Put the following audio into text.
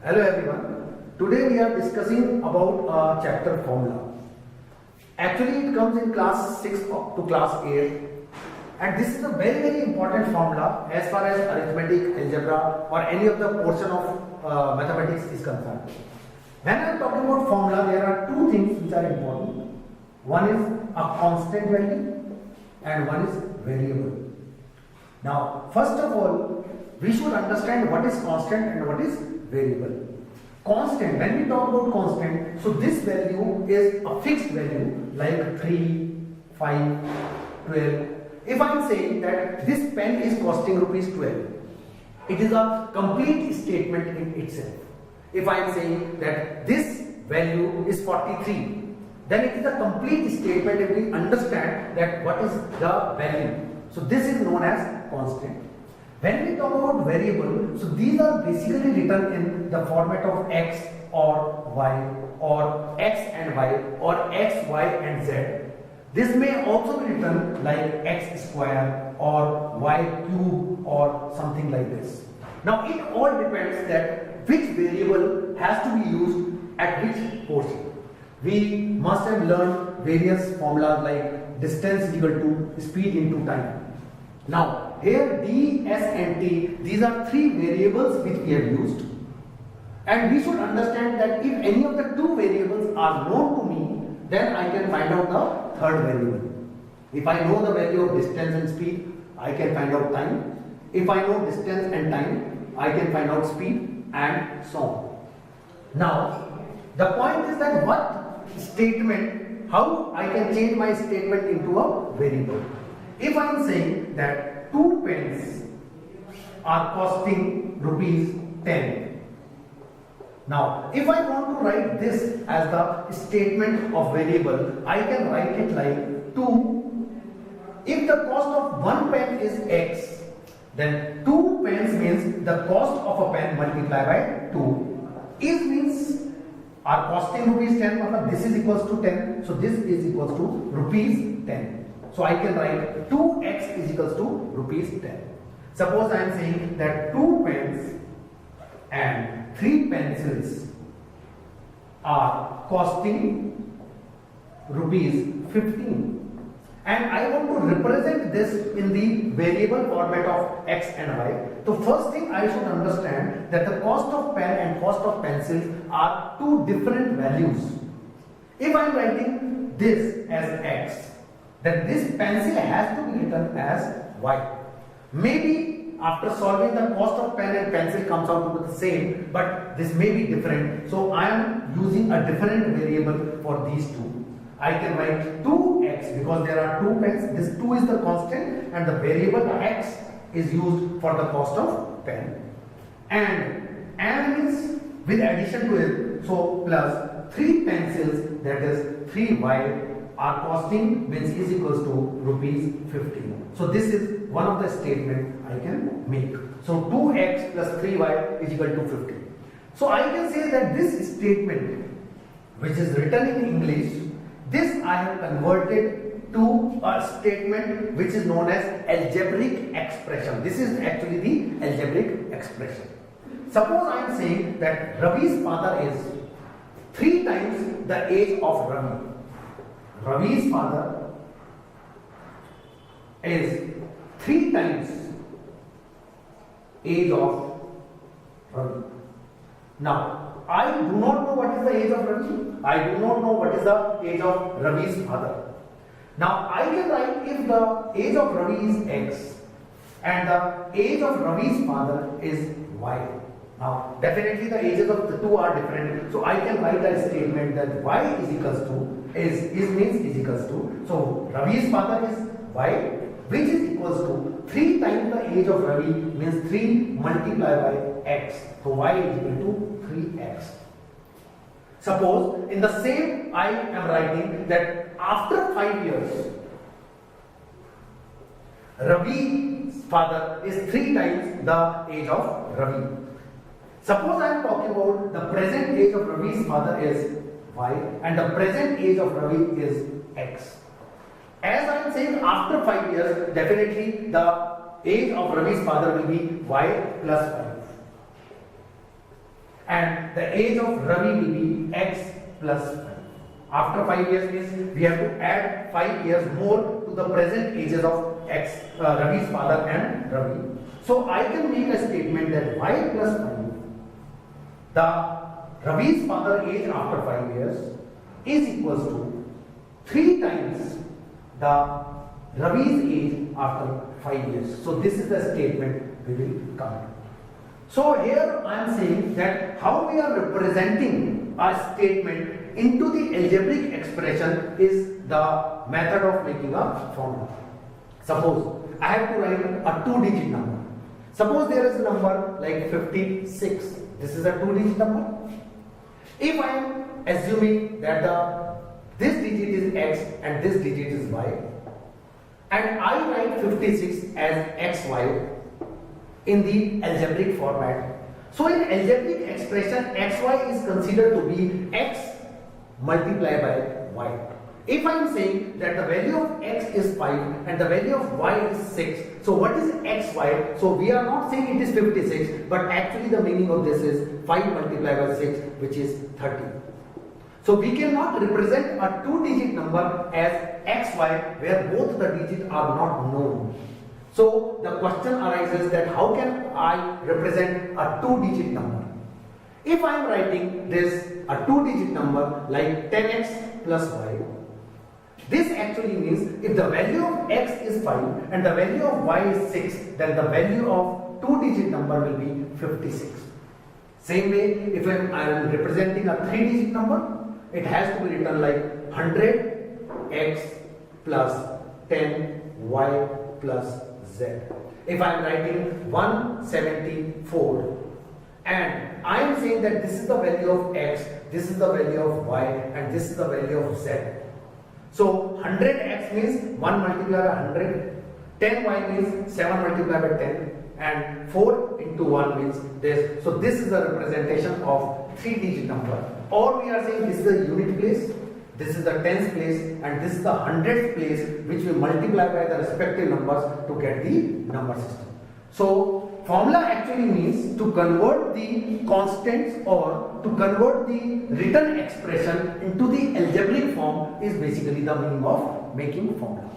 Hello everyone. Today we are discussing about chapter formula. Actually it comes in class 6 to class 8 and this is a very important formula as far as arithmetic, algebra or any of the portion of mathematics is concerned. When I am talking about formula, there are two things which are important. One is a constant value and one is variable. Now first of all we should understand what is constant and what is variable. Constant, when we talk about constant, so this value is a fixed value like 3, 5, 12. If I am saying that this pen is costing rupees 12, it is a complete statement in itself. If I am saying that this value is 43, then it is a complete statement and we understand that what is the value. So this is known as constant. When we talk about variable, so these are basically written in the format of x or y or x and y or x, y and z. This may also be written like x square or y cube or something like this. Now it all depends that which variable has to be used at which portion. We must have learned various formulas like distance is equal to speed into time. Now here d, s and t, these are three variables which we have used, and we should understand that if any of the two variables are known to me, then I can find out the third variable. If I know the value of distance and speed, I can find out time. If I know distance and time, I can find out speed and so on. Now the point is that what statement, how I can change my statement into a variable. If I am saying that 2 pens are costing rupees 10. Now, if I want to write this as the statement of variable, I can write it like 2. If the cost of 1 pen is x, then 2 pens means the cost of a pen multiplied by 2. Is means are costing rupees 10, this is equals to 10, so this is equals to rupees 10. So I can write 2x is equals to rupees 10. Suppose I am saying that 2 pens and 3 pencils are costing rupees 15. And I want to represent this in the variable format of x and y. So first thing I should understand that the cost of pen and cost of pencils are two different values. If I am writing this as x, then this pencil has to be written as y. Maybe after solving the cost of pen and pencil comes out to be the same, but this may be different. So I am using a different variable for these two. I can write 2x because there are 2 pens. This 2 is the constant and the variable x is used for the cost of pen. And means with addition to it, so plus 3 pencils, that is 3y are costing means is equals to rupees 15. So this is one of the statement I can make. So 2x plus 3y is equal to 15. So I can say that this statement which is written in English, this I have converted to a statement which is known as algebraic expression. This is actually the algebraic expression. Suppose I am saying that Ravi's father is 3 times the age of Ravi. Ravi's father is 3 times age of Ravi. Now, I do not know what is the age of Ravi. I do not know what is the age of Ravi's father. Now, I can write if the age of Ravi is x and the age of Ravi's father is y. Now, definitely the ages of the two are different. So, I can write a statement that y is equals to is means is equals to. So, Ravi's father is y, which is equals to 3 times the age of Ravi means 3 multiplied by x. So, y is equal to 3x. Suppose in the same I am writing that after 5 years, Ravi's father is 3 times the age of Ravi. Suppose I am talking about the present age of Ravi's father is y and the present age of Ravi is x. As I am saying after 5 years, definitely the age of Ravi's father will be y plus 5. and the age of Ravi will be x plus 5. After 5 years means we have to add 5 years more to the present ages of Ravi's father and Ravi. So I can make a statement that y plus 5, the Ravi's father age after 5 years is equals to 3 times the Ravi's age after 5 years. So this is the statement we will come to. So here I am saying that how we are representing a statement into the algebraic expression is the method of making a formula. Suppose I have to write a 2-digit number. Suppose there is a number like 56. This is a 2-digit number. If I am assuming that this digit is x and this digit is y, and I write 56 as xy in the algebraic format. So in algebraic expression, xy is considered to be x multiplied by y. If I am saying that the value of x is 5 and the value of y is 6, so what is xy? So we are not saying it is 56, but actually the meaning of this is 5 multiplied by 6, which is 30. So we cannot represent a 2-digit number as xy where both the digits are not known. So the question arises that how can I represent a 2-digit number? If I am writing this a 2-digit number like 10x plus y, this actually means if the value of x is 5 and the value of y is 6, then the value of 2-digit number will be 56. Same way, if I am representing a 3-digit number, it has to be written like 100x plus 10y plus z. If I am writing 174 and I am saying that this is the value of x, this is the value of y and this is the value of z. So 100x means 1 multiplied by 100, 10y means 7 multiplied by 10 and 4 into 1 means this. So this is a representation of 3-digit number. Or we are saying this is the unit place, this is the tens place and this is the hundredth place which we multiply by the respective numbers to get the number system. So formula actually means to convert the constants or to convert the written expression into the algebraic form is basically the meaning of making formula.